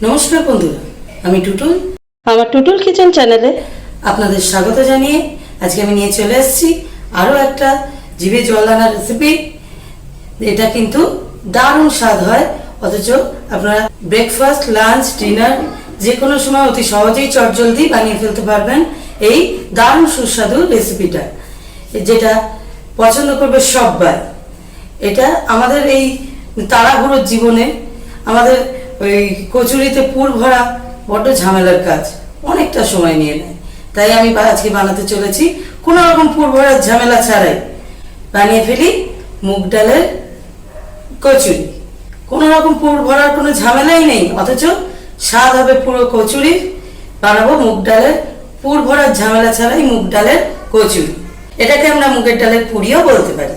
নমস্কার বন্ধুরা, আমি টুটুল। আমার টুটুল কিচেন চ্যানেলে আপনাদের স্বাগত জানিয়ে আজকে আমি নিয়ে চলে এসেছি আরও একটা জিভে জল আনা রেসিপি। এটা কিন্তু দারুণ স্বাদ হয়, অথচ আপনারা ব্রেকফাস্ট, লাঞ্চ, ডিনার যে কোনো সময় অতি সহজেই চটজলদি বানিয়ে ফেলতে পারবেন এই দারুণ সুস্বাদু রেসিপিটা, যেটা পছন্দ করবে সবাই। এটা আমাদের এই তাড়াহুড়োর জীবনে আমাদের ওই কচুরিতে পুর ভরা বড্ড ঝামেলার কাজ, অনেকটা সময় নিয়ে নেয়। তাই আমি আজকে বানাতে চলেছি কোনো রকম পুর ভরার ঝামেলা ছাড়াই বানিয়ে ফেলি মুগ ডালের কচুরি। কোনো রকম পুর ভরার কোনো ঝামেলাই নেই, অথচ স্বাদ হবে পুরো কচুরি। বানাবো মুগ ডালের পুর ভরার ঝামেলা ছাড়াই মুগ ডালের কচুরি। এটাকে আমরা মুগের ডালের পুরিও বলতে পারি।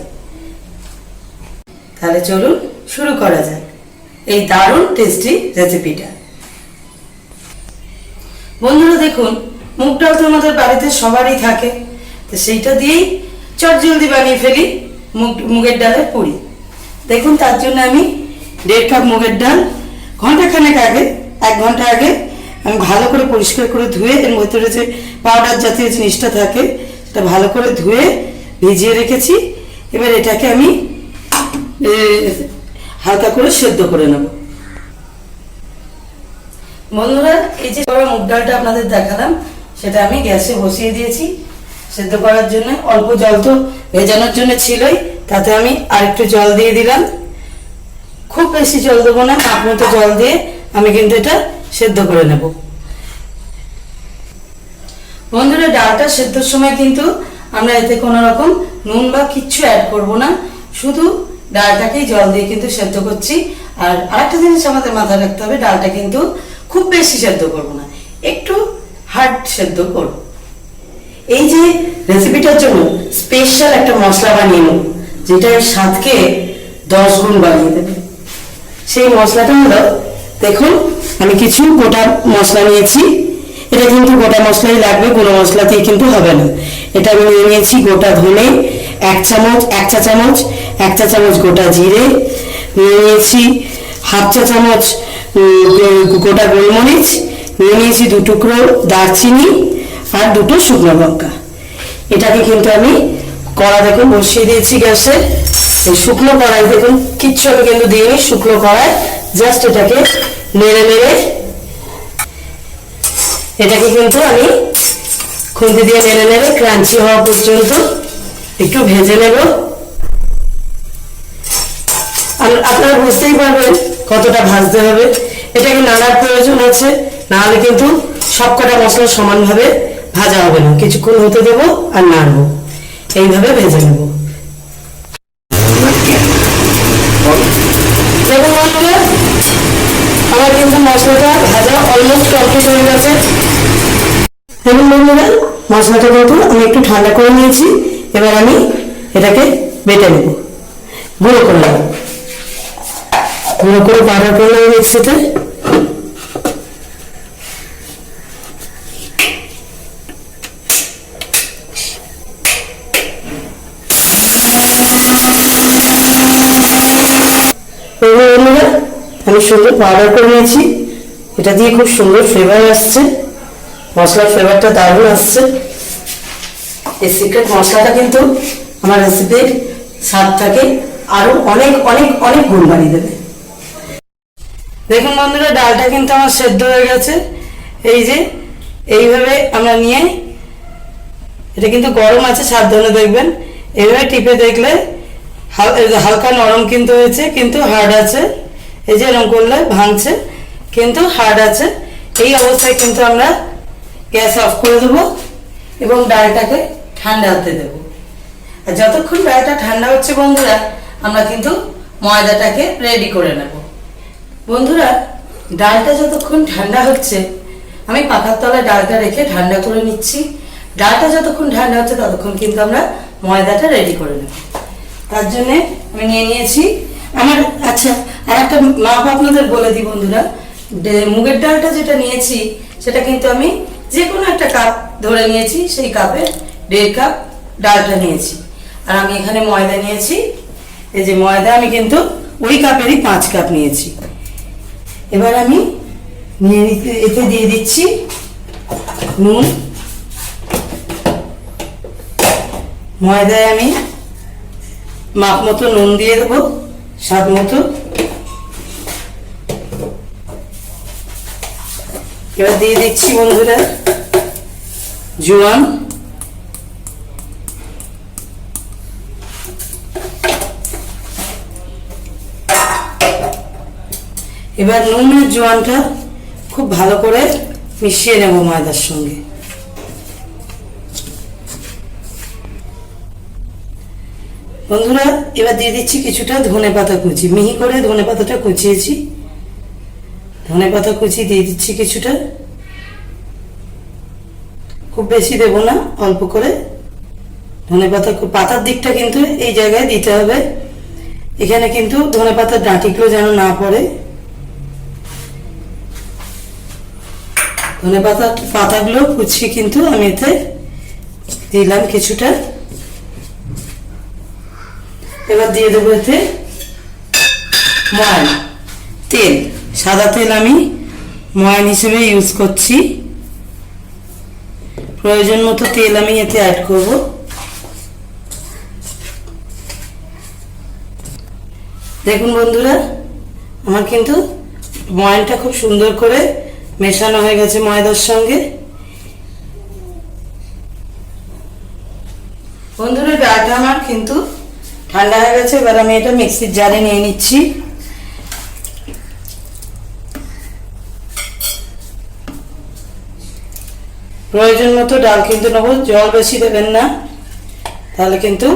তাহলে চলুন শুরু করা যাক এই দারুণ টেস্টি রেসিপিটা। বন্ধুরা দেখুন, মুগ ডাল তো আমাদের বাড়িতে সবারই থাকে, তো সেইটা দিয়েই চটজলদি বানিয়ে ফেলি মুগের ডালের পুরি। দেখুন, তার জন্য আমি 1.5 কাপ মুগের ডাল ঘন্টাখানেক আগে, 1 ঘন্টা আগে আমি ভালো করে পরিষ্কার করে ধুয়ে এর মধ্যে যে পাউডার জাতীয় জিনিসটা থাকে সেটা ভালো করে ধুয়ে ভিজিয়ে রেখেছি। এবার এটাকে আমি হালকা করে সেদ্ধ করে নেব। বন্ধুরা, এই যে মুগ ডালটা আপনাদের দেখালাম সেটা আমি গ্যাসে বসিয়ে দিয়েছি সেদ্ধ করার জন্য। অল্প জল তো ভেজানোর জন্য ছিলই, তাতে আমি আরেকটু জল দিয়ে দিলাম। খুব বেশি জল দেবো না, মাপ মতো জল দিয়ে আমি কিন্তু এটা সেদ্ধ করে নেব। বন্ধুরা, ডালটা সেদ্ধর সময় কিন্তু আমরা এতে কোনো রকম নুন বা কিচ্ছু অ্যাড করব না, শুধু ডালটাকেই জল দিয়ে কিন্তু সেদ্ধ করছি। আর আরেকটা জিনিস আমাদের মাথায় রাখতে হবে, ডালটা কিন্তু খুব বেশি সেদ্ধ করব না, একটু হার্ড সেদ্ধ করব। এই যে রেসিপিটার জন্য স্পেশাল একটা মশলা বানিয়ে নেব, যেটা স্বাদকে 10 গুণ বাড়িয়ে দেবে। সেই মশলাটা হলো, দেখুন আমি কিছু গোটা মশলা নিয়েছি। এটা কিন্তু গোটা মশলাই লাগবে, গুঁড়ো মশলা দিয়ে কিন্তু হবে না। এটা আমি নিয়ে নিয়েছি গোটা ধনে 1 চা চামচ গোটা জিরে, নিয়ে নিয়েছি হাফ চা চামচ গোটা গোলমরিচ, নিয়ে নিয়েছি 2 টুকরো দারচিনি আর 2টো শুকনো লঙ্কা। এটাকে কিন্তু আমি কড়া দেখুন বসিয়ে দিয়েছি গ্যাসে। এই শুকনো কড়াই দেখুন কিচ্ছু আমি কিন্তু দিইনি, শুকনো কড়াই জাস্ট এটাকে নেড়ে নেড়ে এটাকে কিন্তু আমি খুন্তি দিয়ে নেড়ে নেড়ে ক্রাঞ্চি হওয়া পর্যন্ত একটু ভেজে নেব। আপনারা বুঝতেই পারবেন কতটা ভাজতে হবে। এটাকে নাড়ার প্রয়োজন আছে, নাহলে কিন্তু সবকটা মশলা সমানভাবে ভাজা হবে না। কিছুক্ষণ হতে দেব আর নাড়বো, এইভাবে ভেজে নেব। দেখুন বন্ধুরা, আমার কিন্তু মশলাটা ভাজা অলমোস্ট কমপ্লিট হয়ে গেছে। দেখুন বন্ধুরা, মশলাটা কিন্তু আমি একটু ঠান্ডা করে নিয়েছি। এবার আমি এটাকে বেটে নেব, গুঁড়ো করে নেব, গুঁড়ো করে পাউডার করে নেব মিক্সিতে। আমি সুন্দর পাউডার করে নিয়েছি, এটা দিয়ে খুব সুন্দর ফ্লেভার আসছে, মশলার ফ্লেভারটা দারুণ আসছে। এই সিক্রেট মশলাটা কিন্তু আমার রেসিপির স্বাদটাকে আরো অনেক অনেক অনেক গুণ বাড়িয়ে দেবে। দেখুন বন্ধুরা, ডালটা কিন্তু আমার সেদ্ধ হয়ে গেছে। এই যে এইভাবে আমরা নিয়ে, এটা কিন্তু গরম আছে সাবধানে দেখবেন, এইভাবে টিপে দেখলে হালকা নরম কিন্তু হয়েছে, কিন্তু হার্ড আছে। এই যে এরকম করলে ভাঙছে, কিন্তু হার্ড আছে। এই অবস্থায় কিন্তু আমরা গ্যাস অফ করে দেবো এবং ডালটাকে ঠান্ডা হতে দেবো। আর যতক্ষণ ডালটা ঠান্ডা হচ্ছে বন্ধুরা, আমরা কিন্তু ময়দাটাকে রেডি করে নেব। বন্ধুরা, ডালটা যতক্ষণ ঠান্ডা হচ্ছে, আমি পাখার তলায় ডালটা রেখে ঠান্ডা করে নিচ্ছি। ডালটা যতক্ষণ ঠান্ডা হচ্ছে ততক্ষণ কিন্তু আমরা ময়দাটা রেডি করে নেব। তার জন্যে আমি নিয়ে নিয়েছি আমার, আচ্ছা আর একটা মাপ আপনাদের বলে দিই বন্ধুরা, মুগের ডালটা যেটা নিয়েছি সেটা কিন্তু আমি যে কোনো একটা কাপ ধরে নিয়েছি, সেই কাপে 1.5 কাপ ডালটা নিয়েছি। আর আমি এখানে ময়দা নিয়েছি, এই যে ময়দা আমি কিন্তু ওই কাপেরই 5 কাপ নিয়েছি। এবার আমি এতে দিয়ে দিচ্ছি নুন। ময়দায় আমি মাপ মতো নুন দিয়ে দেবো, স্বাদ মতো। এবার দিয়ে দিচ্ছি বন্ধুরা জোয়ান। এবার নুন আর জোয়ানটা খুব ভালো করে মিশিয়ে নেব ময়দার সঙ্গে। বন্ধুরা এবার দিয়ে দিচ্ছি কিছুটা ধনেপাতা কুচি, মিহি করে ধনেপাতাটা কুচিয়েছি। ধনেপাতা কুচি দিয়ে দিচ্ছি কিছুটা, খুব বেশি দেব না, অল্প করে। ধনেপাতা পাতার দিকটা কিন্তু এই জায়গায় দিতে হবে, এখানে কিন্তু ধনেপাতার ডাঁটিগুলো যেন না পড়ে। পাতাগুলো কুচিয়ে কিন্তু আমি এতে দিলাম কিছুটা। এবার দিয়ে দেবো এতে ময়ান তেল, সাদা তেল আমি ময়ান হিসেবে ইউজ করছি। প্রয়োজন মতো তেল আমি এতে অ্যাড করব। দেখুন বন্ধুরা, আমার কিন্তু ময়ানটা খুব সুন্দর করে মেশানো হয়ে গেছে ময়দার সঙ্গে। বন্ধুরা ডালটা আমার কিন্তু ঠান্ডা হয়ে গেছে, এবার আমি এটা মিক্সির জারে নিয়ে নিচ্ছি। প্রয়োজন মতো ডাল কিন্তু নেবো, জল বেশি দেবেন না, তাহলে কিন্তু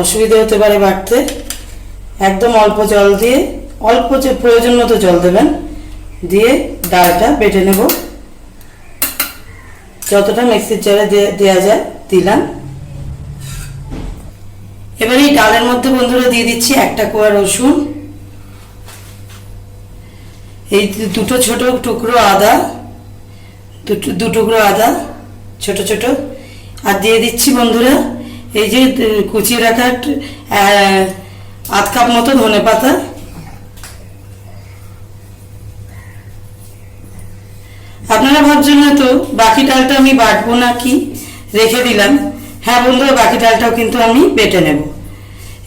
অসুবিধা হতে পারে বাটতে। একদম অল্প জল দিয়ে, অল্প যে প্রয়োজন মতো জল দেবেন, দিয়ে ডালটা বেটে নেব। যতটা মিক্সির জারে দেওয়া যায় দিলাম। এবার এই ডালের মধ্যে বন্ধুরা দিয়ে দিচ্ছি একটা কোয়া রসুন, এই দুটো ছোট টুকরো আদা, দু টুকরো আদা ছোট ছোট, আর দিয়ে দিচ্ছি বন্ধুরা এই যে কুচিয়ে রাখা আধ কাপ মতো ধনেপাতা। আপনারা ভাবছেন হয়তো বাকি ডালটা আমি বাটবো না কি, রেখে দিলাম। হ্যাঁ বন্ধুরা, বাকি ডালটাও কিন্তু আমি বেটে নেব।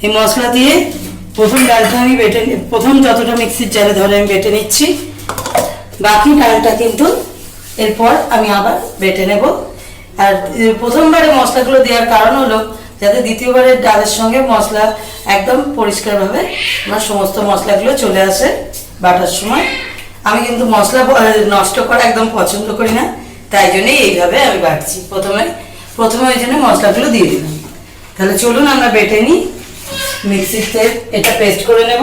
এই মশলা দিয়ে প্রথম ডালটা আমি প্রথম যতটা মিক্সির জারে ধরে আমি বেটে নিচ্ছি, বাকি ডালটা কিন্তু এরপর আমি আবার বেটে নেব। আর প্রথমবারে মশলাগুলো দেওয়ার কারণ হলো যাতে দ্বিতীয়বারের ডালের সঙ্গে মশলা একদম পরিষ্কারভাবে আমার সমস্ত মশলাগুলো চলে আসে বাটার সময়। আমি কিন্তু মশলা নষ্ট করা একদম পছন্দ করি না, তাই জন্যই এইভাবে আমি বাটছি। প্রথমে ওই জন্য মশলাগুলো দিয়ে দিলাম। তাহলে চলুন আমরা বেটে নিই, মিক্সিতে এটা পেস্ট করে নেব।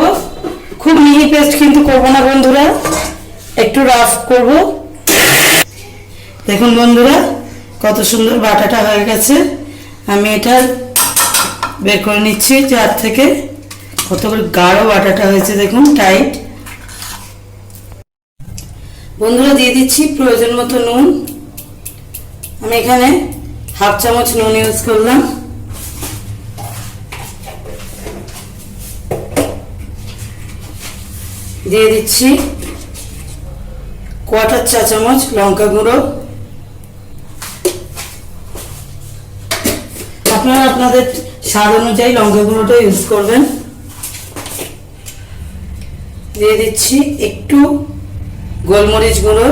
খুব মিহি পেস্ট কিন্তু করবো না বন্ধুরা, একটু রাফ করব। দেখুন বন্ধুরা কত সুন্দর বাটাটা হয়ে গেছে। আমি এটা বের করে নিচ্ছি জার থেকে। কত গাঢ় বাটাটা হয়েছে দেখুন, টাইট। বন্ধুরা দিয়ে দিচ্ছি প্রয়োজন মতো নুন। আমি এখানে হাফ চামচ নুন ইউজ করলাম। দিয়ে দিচ্ছি কোয়ার্টার চা চামচ লঙ্কা গুঁড়ো। আপনারা আপনাদের স্বাদ অনুযায়ী লঙ্কা গুঁড়োটা ইউজ করবেন। দিয়ে দিচ্ছি একটু গোলমরিচ গুঁড়ো।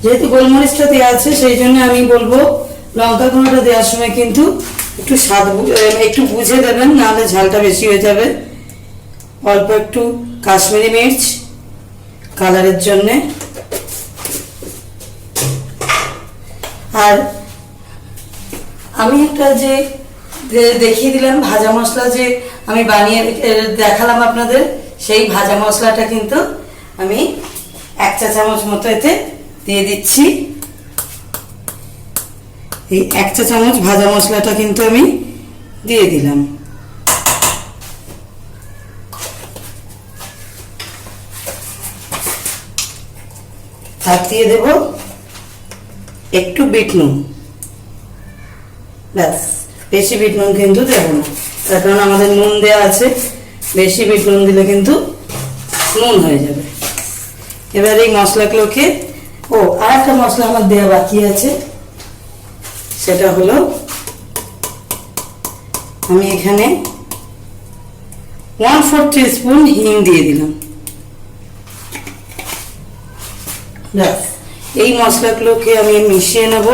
যেহেতু গোলমরিচটা দেওয়া আছে সেই জন্য আমি বলবো লঙ্কা গুঁড়োটা দেওয়ার সময় কিন্তু একটু স্বাদ একটু বুঝে দেবেন, নাহলে ঝালটা বেশি হয়ে যাবে। অল্প একটু কাশ্মীরি মির্চ কালারের জন্যে। আর আমি একটা যে দেখিয়ে দিলাম ভাজা মশলা, যে আমি বানিয়ে দেখালাম আপনাদের, সেই ভাজা মশলাটা কিন্তু আমি 1 চা চামচ মতো এতে দিয়ে দিচ্ছি। এই 1 চা চামচ ভাজা মশলাটা কিন্তু আমি দিয়ে দিলাম। আর দিয়ে দেব একটু বিট নুন, ব্যাস। বেশি বিট নুন কিন্তু দেব না, তার কারণ আমাদের নুন দেওয়া আছে। বেশি বিট নুন দিলে কিন্তু নুন হয়ে যাবে। এবার এই মশলাগুলোকে, আর একটা মশলা আমার দেওয়া বাকি আছে, সেটা হলো আমি এখানে 1/4 টিস্পুন হিং দিয়ে দিলাম। এই মশলাগুলোকে আমি মিশিয়ে নেব।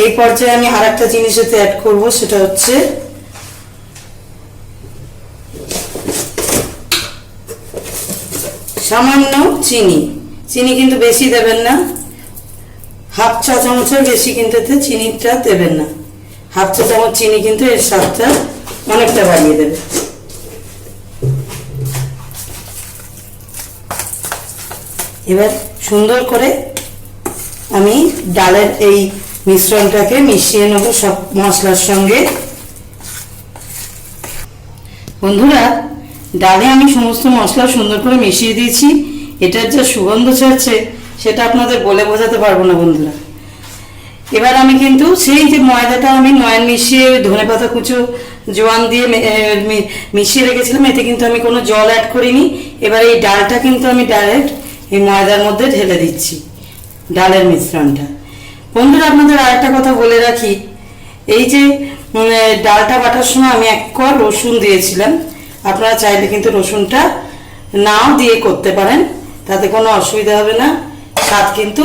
এই পর্যায়ে আমি আর একটা জিনিস এতে অ্যাড করবো, সেটা হচ্ছে সামান্য চিনি। চিনি কিন্তু বেশি দেবেন না, 1/2 চা চামচের বেশি কিন্তু এতে চিনিটা দেবেন না। 1/2 চা চামচ চিনি কিন্তু এর স্বাদটা অনেকটা বাড়িয়ে দেবে। এবার সুন্দর করে আমি ডালের এই মিশ্রণটাকে মিশিয়ে নেব সব মশলার সঙ্গে। বন্ধুরা, ডালে আমি সমস্ত মশলা সুন্দর করে মিশিয়ে দিয়েছি। এটার যে সুগন্ধ ছাড়ছে সেটা আপনাদের বলে বোঝাতে পারবো না বন্ধুরা। এবার আমি কিন্তু সেই যে ময়দাটা আমি ময়ান মিশিয়ে ধনেপাতা কুচো জোয়ান দিয়ে মিশিয়ে রেখেছিলাম, এতে কিন্তু আমি কোনো জল অ্যাড করিনি। এবার এই ডালটা কিন্তু আমি ডাইরেক্ট এই ময়দার মধ্যে ঢেলে দিচ্ছি, ডালের মিশ্রণটা। বন্ধুরা, আপনাদের আরেকটা কথা বলে রাখি, এই যে ডালটা বাটার সময় আমি 1 কোয়া রসুন দিয়েছিলাম। আপনারা চাইলে কিন্তু রসুনটা নাও দিয়ে করতে পারেন, তাতে কোনো অসুবিধা হবে না। স্বাদ কিন্তু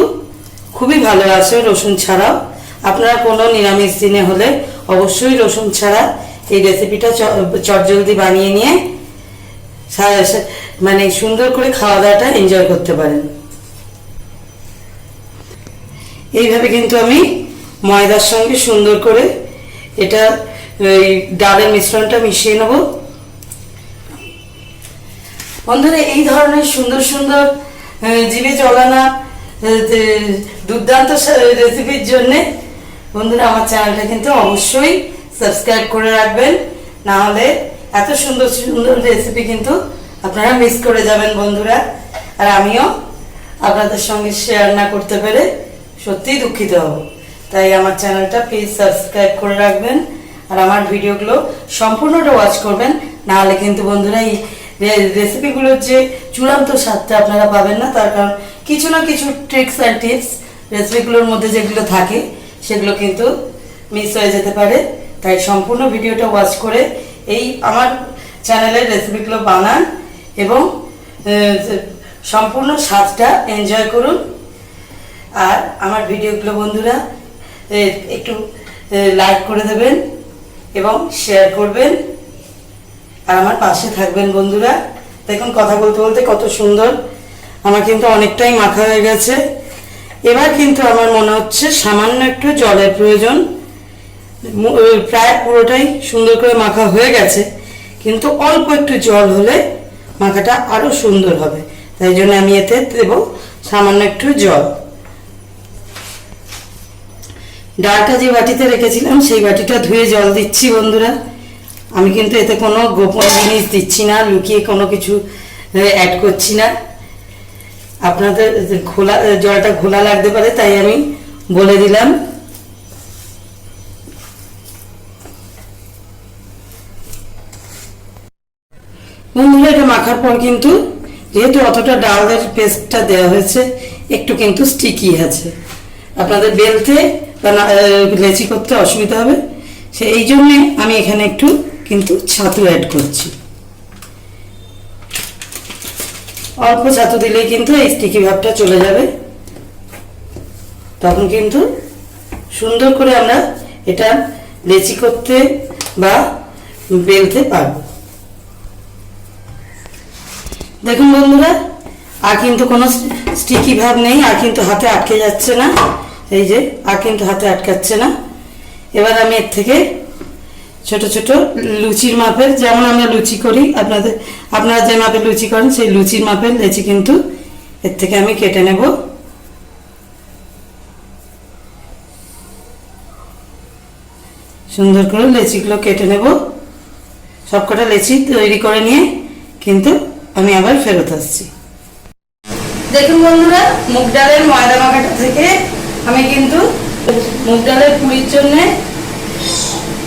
খুবই ভালো আসে রসুন ছাড়াও। আপনারা কোনো নিরামিষ দিনে হলে অবশ্যই রসুন ছাড়া এই রেসিপিটা চটজলদি বানিয়ে নিয়ে মানে সুন্দর করে খাওয়া দাওয়াটা এনজয় করতে পারেন। এইভাবে কিন্তু আমি ময়দার সঙ্গে সুন্দর করে এটা এই ডালের মিশ্রণটা মিশিয়ে নেব। বন্ধুরা, এই ধরনের সুন্দর সুন্দর জিভে জলানা দুর্দান্ত রেসিপির জন্য বন্ধুরা আমার চ্যানেলটা কিন্তু অবশ্যই সাবস্ক্রাইব করে রাখবেন, না হলে এত সুন্দর সুন্দর রেসিপি কিন্তু আপনারা মিস করে যাবেন বন্ধুরা। আর আমিও আপনাদের সঙ্গে শেয়ার না করতে পেরে সত্যিই দুঃখিত হব। তাই আমার চ্যানেলটা প্লিজ সাবস্ক্রাইব করে রাখবেন আর আমার ভিডিওগুলো সম্পূর্ণটা ওয়াচ করবেন, না হলে কিন্তু বন্ধুরা এই রেসিপিগুলোর যে চূড়ান্ত স্বাদটা আপনারা পাবেন না। তার কারণ কিছু না কিছু ট্রিক্স অ্যান্ড টিপস রেসিপিগুলোর মধ্যে যেগুলো থাকে সেগুলো কিন্তু মিস হয়ে যেতে পারে। তাই সম্পূর্ণ ভিডিওটা ওয়াচ করে এই আমার চ্যানেলের রেসিপিগুলো বানান এবং সম্পূর্ণ স্বাদটা এনজয় করুন। আর আমার ভিডিওগুলো বন্ধুরা একটু লাইক করে দেবেন এবং শেয়ার করবেন আর আমার পাশে থাকবেন বন্ধুরা। দেখুন কথা বলতে বলতে কত সুন্দর আমার কিন্তু অনেকটাই মাখা হয়ে গেছে। এবার কিন্তু আমার মনে হচ্ছে সামান্য একটু জলের প্রয়োজন। প্রায় পুরোটাই সুন্দর করে মাখা হয়ে গেছে, কিন্তু অল্প একটু জল হলে মাখাটা আরো সুন্দর হবে। তাই জন্য আমি এতে দেব সামান্য একটু জল। ডালটা যে বাটিতে রেখেছিলাম সেই বাটিটা ধুয়ে জল দিচ্ছি বন্ধুরা। আমি কিন্তু এতে কোনো গোপন জিনিস দিচ্ছি না, লুকিয়ে কোনো কিছু অ্যাড করছি না। আপনাদের ঘোলা জলটা ঘোলা লাগতে পারে, তাই আমি বলে দিলাম। বন্ধুরা, এটা মাখার পর কিন্তু যেহেতু অতটা ডালের পেস্টটা দেওয়া হয়েছে, একটু কিন্তু স্টিকি আছে, আপনাদের বেলতে বা লেচি করতে অসুবিধা হবে। এই জন্যে আমি এখানে একটু কিন্তু ছাতু অ্যাড করছি। অল্প ছাতু দিলেই কিন্তু এই স্টিকি ভাবটা চলে যাবে, তখন কিন্তু সুন্দর করে আমরা এটা লেচি করতে বা বেলতে পারবো। দেখুন বন্ধুরা, আর কিন্তু কোনো স্টিকি ভাব নেই, আর কিন্তু হাতে আটকে যাচ্ছে না। এই যে আর কিন্তু হাতে আটকাচ্ছে না। এবার আমি এর থেকে ছোট ছোট লুচির মাপের, যেমন আমরা লুচি করি, আপনারা যে মাপের লুচি করেন সেই লুচির মাপের লেচি কিন্তু এর থেকে আমি কেটে নেব। সুন্দর করে লেচিগুলো কেটে নেব। সবকটা লেচি তৈরি করে নিয়ে কিন্তু আমি আবার ফেরত আসছি। দেখুন বন্ধুরা, মুগ ডালের ময়দা মাখাটা থেকে আমি কিন্তু মুগ ডালের পুরির জন্য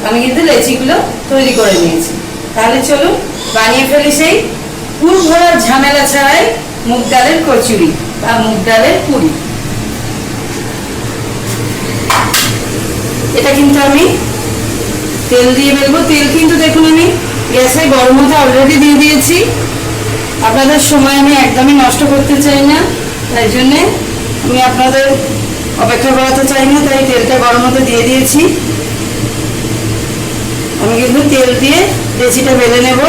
আমি কিন্তু লেচিগুলো তৈরি করে নিয়েছি। তাহলে চলুন বানিয়ে ফেলি সেই পুর ভরার ঝামেলা ছাড়াই মুগ ডালের কচুরি বা মুগ ডালের পুরি। এটা কিন্তু আমি তেল দিয়ে বেলবো। তেল কিন্তু দেখুন আমি গ্যাসে গরম হতে অলরেডি দিয়ে দিয়েছি। আপনাদের সময় আমি একদমই নষ্ট করতে চাই না, তাই জন্যে আমি আপনাদের অপেক্ষা করাতে চাই না, তাই তেলটা গরম হতে দিয়ে দিয়েছি। আমি কিন্তু তেল দিয়ে লেচিটা বেলে নেব।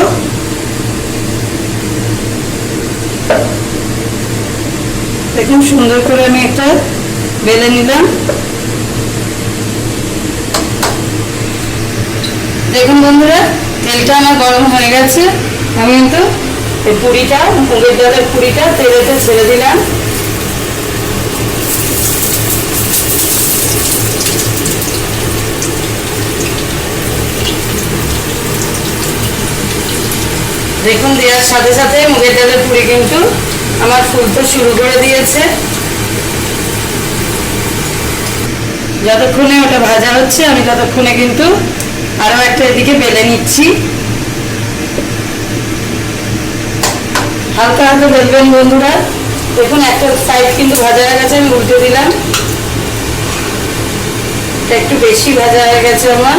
দেখুন সুন্দর করে আমি একটা বেলে নিলাম। দেখুন বন্ধুরা, তেলটা আমার গরম হয়ে গেছে। আমি কিন্তু এই পুরিটা, মুগের ডালের পুরিটা তেলেতে ছেড়ে দিলাম। দেখুন দেওয়ার সাথে সাথে মুগের ডালের পুরি কিন্তু আমার ফুলতে শুরু করে দিয়েছে। যতক্ষণে ওটা ভাজা হচ্ছে আমি ততক্ষণে কিন্তু আরো একটা এদিকে বেলে নিচ্ছি। হালকা হালকা বেলবেন বন্ধুরা। দেখুন একটা সাইড কিন্তু ভাজা হয়ে গেছে, আমি উল্টে দিলাম। এটা একটু বেশি ভাজা হয়ে গেছে আমার।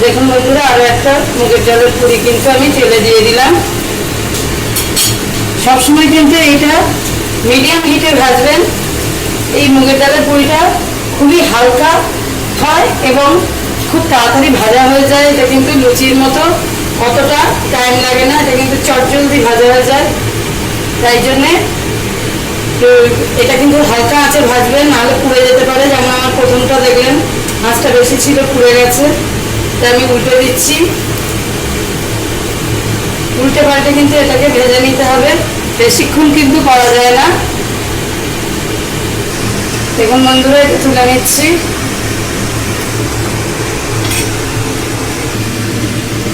দেখুন বন্ধুরা, আরো একটা মুগের ডালের পুরি কিন্তু আমি তেলে দিয়ে দিলাম। সবসময় কিন্তু এটা মিডিয়াম হিটে ভাজবেন। এই মুগের ডালের পুরিটা খুবই হালকা হয় এবং খুব তাড়াতাড়ি ভাজা হয়ে যায়। এটা কিন্তু লুচির মতো অতটা টাইম লাগে না, এটা কিন্তু চটজলদি ভাজা হয়ে যায়। তাই জন্যে এটা কিন্তু হালকা আঁচে ভাজবেন, নাহলে পুড়ে যেতে পারে। যেমন আমার প্রথমটা দেখলেন আঁচটা বেশি ছিল, পুড়ে গেছে। তাই আমি উল্টে দিচ্ছি। উল্টে পাল্টে কিন্তু এটাকে ভেজে নিতে হবে, বেশিক্ষণ কিন্তু করা যায় না। দেখুন বন্ধুরা, এটা তুলে নিচ্ছি।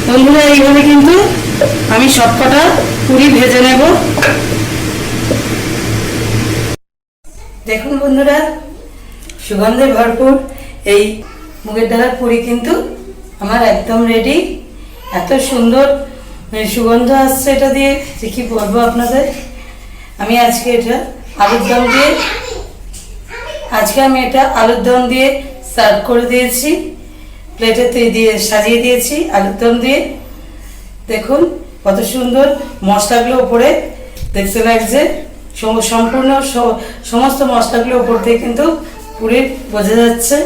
বন্ধুরা এইভাবে কিন্তু আমি সবকটা পুরি ভেজে নেব। দেখুন বন্ধুরা, সুগন্ধে ভরপুর এই মুগের ডালের পুরি কিন্তু আমার একদম রেডি। এত সুন্দর সুগন্ধ আসছে এটা দিয়ে যে কি বলবো আপনাদের। আমি আজকে এটা আলুর দম দিয়ে সার্ভ করে দিয়েছি। প্লেটে দিয়ে সাজিয়ে দিয়েছি আলুর দম দিয়ে। দেখুন কত সুন্দর মশলাগুলো উপরে দেখতে লাগছে। সম্পূর্ণ সমস্ত মশলাগুলো উপর দিয়ে কিন্তু পুরি বোঝা যাচ্ছে।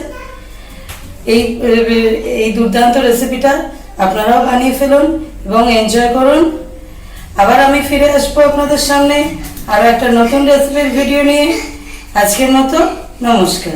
এই দুর্দান্ত রেসিপিটা আপনারাও বানিয়ে ফেলুন এবং এনজয় করুন। আবার আমি ফিরে আসবো আপনাদের সামনে আরও একটা নতুন রেসিপির ভিডিও নিয়ে। আজকের মতো নমস্কার।